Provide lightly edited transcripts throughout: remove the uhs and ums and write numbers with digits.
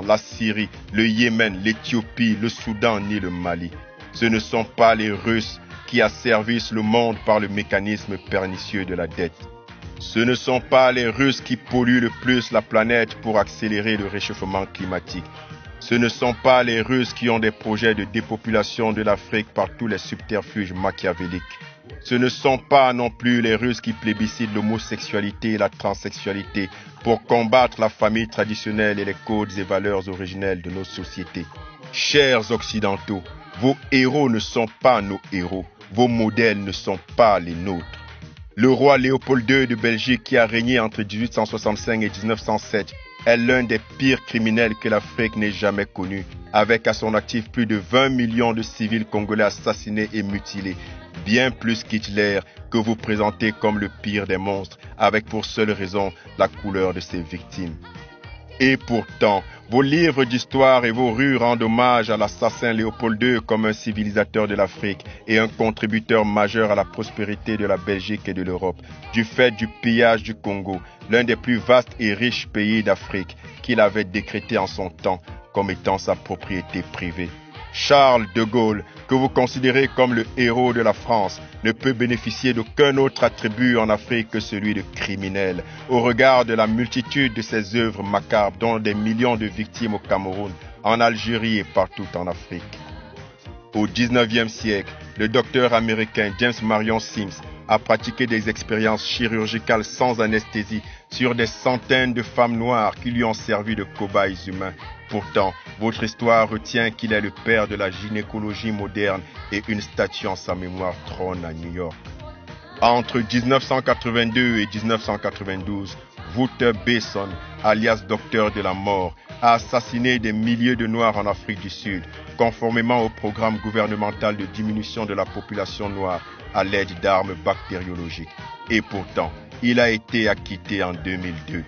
la Syrie, le Yémen, l'Éthiopie, le Soudan ni le Mali. Ce ne sont pas les Russes qui asservissent le monde par le mécanisme pernicieux de la dette. Ce ne sont pas les Russes qui polluent le plus la planète pour accélérer le réchauffement climatique. Ce ne sont pas les Russes qui ont des projets de dépopulation de l'Afrique par tous les subterfuges machiavéliques. Ce ne sont pas non plus les Russes qui plébiscitent l'homosexualité et la transsexualité pour combattre la famille traditionnelle et les codes et valeurs originelles de nos sociétés. Chers Occidentaux, vos héros ne sont pas nos héros, vos modèles ne sont pas les nôtres. Le roi Léopold II de Belgique qui a régné entre 1865 et 1907 est l'un des pires criminels que l'Afrique n'ait jamais connu, avec à son actif plus de 20 millions de civils congolais assassinés et mutilés, bien plus qu'Hitler que vous présentez comme le pire des monstres, avec pour seule raison la couleur de ses victimes. Et pourtant, vos livres d'histoire et vos rues rendent hommage à l'assassin Léopold II comme un civilisateur de l'Afrique et un contributeur majeur à la prospérité de la Belgique et de l'Europe, du fait du pillage du Congo, l'un des plus vastes et riches pays d'Afrique, qu'il avait décrété en son temps comme étant sa propriété privée. Charles de Gaulle, que vous considérez comme le héros de la France, ne peut bénéficier d'aucun autre attribut en Afrique que celui de criminel, au regard de la multitude de ses œuvres macabres, dont des millions de victimes au Cameroun, en Algérie et partout en Afrique. Au XIXe siècle, le docteur américain James Marion Sims a pratiqué des expériences chirurgicales sans anesthésie sur des centaines de femmes noires qui lui ont servi de cobayes humains. Pourtant, votre histoire retient qu'il est le père de la gynécologie moderne et une statue en sa mémoire trône à New York. Entre 1982 et 1992, Wouter Besson, alias Docteur de la Mort, a assassiné des milliers de Noirs en Afrique du Sud, conformément au programme gouvernemental de diminution de la population noire à l'aide d'armes bactériologiques. Et pourtant, il a été acquitté en 2002.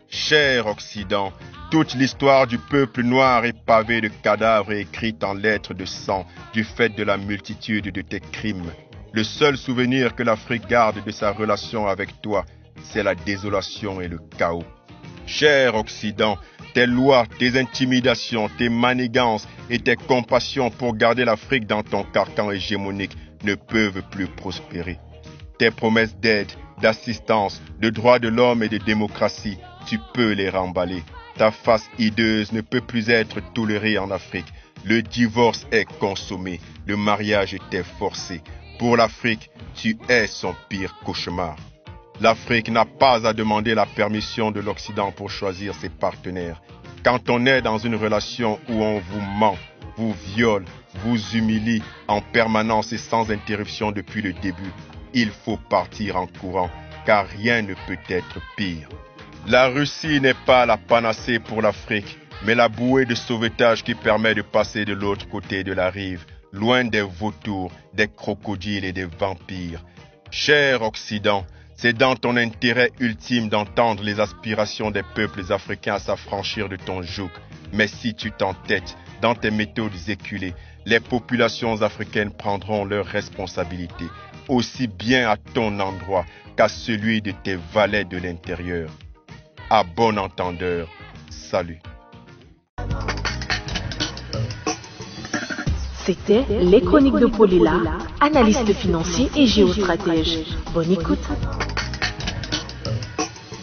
Cher Occident, toute l'histoire du peuple noir est pavée de cadavres et écrite en lettres de sang du fait de la multitude de tes crimes. Le seul souvenir que l'Afrique garde de sa relation avec toi, c'est la désolation et le chaos. Cher Occident, tes lois, tes intimidations, tes manigances et tes compassions pour garder l'Afrique dans ton carcan hégémonique ne peuvent plus prospérer. Tes promesses d'aide, d'assistance, de droits de l'homme et de démocratie, tu peux les remballer. Ta face hideuse ne peut plus être tolérée en Afrique. Le divorce est consommé, le mariage était forcé. Pour l'Afrique, tu es son pire cauchemar. L'Afrique n'a pas à demander la permission de l'Occident pour choisir ses partenaires. Quand on est dans une relation où on vous ment, vous viole, vous humilie en permanence et sans interruption depuis le début, il faut partir en courant, car rien ne peut être pire. La Russie n'est pas la panacée pour l'Afrique, mais la bouée de sauvetage qui permet de passer de l'autre côté de la rive, loin des vautours, des crocodiles et des vampires. Cher Occident, c'est dans ton intérêt ultime d'entendre les aspirations des peuples africains à s'affranchir de ton joug. Mais si tu t'entêtes dans tes méthodes éculées, les populations africaines prendront leurs responsabilités, aussi bien à ton endroit qu'à celui de tes valets de l'intérieur. À bon entendeur, salut. C'était les chroniques de Paulilla, analyste financier et géostratège. Bonne écoute.